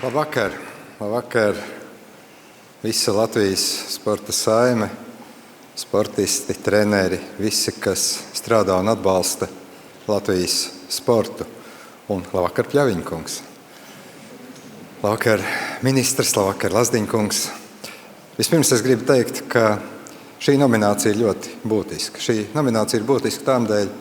Labvakar! Labvakar! Visa Latvijas sporta saime, sportisti, treneri, visi, kas strādā un atbalsta Latvijas sportu. Un labvakar, Pļaviņkungs! Labvakar, ministrs, labvakar, Lazdiņkungs! Vispirms es gribu teikt, ka šī nominācija ir ļoti būtiska. Šī nominācija ir būtiska tādēļ,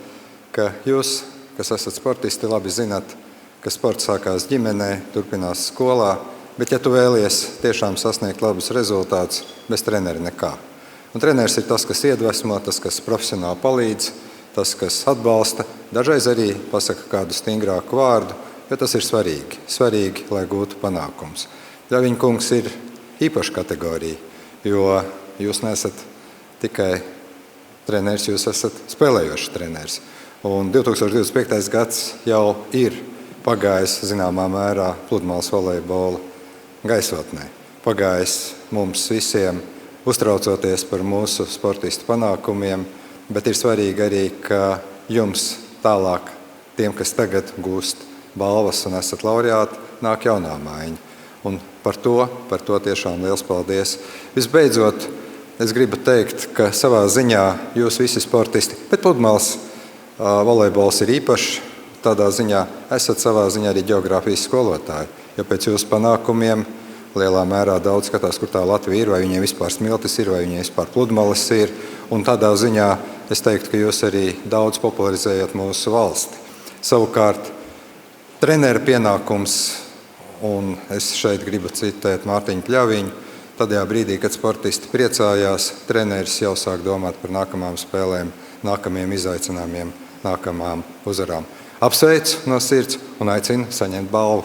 ka jūs, kas esat sportisti, labi zināt, ka sports sākās ģimenē, turpinās skolā, bet ja tu vēlies tiešām sasniegt labus rezultātus, bez trenera nekā. Un treneris ir tas, kas iedvesmo, tas, kas profesionāli palīdz, tas, kas atbalsta, dažreiz arī pasaka kādu stingrāku vārdu, jo tas ir svarīgi, lai gūtu panākums. Pļaviņkungs ir īpaša kategorija, jo jūs neesat tikai treneris, jūs esat spēlējošs treneris. Un 2025. gads jau ir pagājis zināmā mērā pludmales volejbola gaisotnē. Pagājis mums visiem, uztraucoties par mūsu sportistu panākumiem, bet ir svarīgi arī, ka jums tālāk, tiem, kas tagad gūst balvas un esat laureāti, nāk jaunā maiņa. Un par to tiešām liels paldies. Visbeidzot, es gribu teikt, ka savā ziņā jūs visi sportisti, bet pludmales volejbols ir īpašs, tādā ziņā esat savā ziņā arī ģeogrāfijas skolotāji, jo pēc jūsu panākumiem lielā mērā daudz skatās, kur tā Latvija ir, vai viņiem vispār smiltis ir, vai viņiem vispār pludmales ir, un tādā ziņā es teiktu, ka jūs arī daudz popularizējat mūsu valsti. Savukārt, trenera pienākums, un es šeit gribu citēt Mārtiņu Pļaviņu, tajā brīdī, kad sportisti priecājās, treneris jau sāk domāt par nākamām spēlēm, nākamiem izaicinājumiem, nākamām uzvarām. Apsveicu no sirds un aicinu saņemt balvu.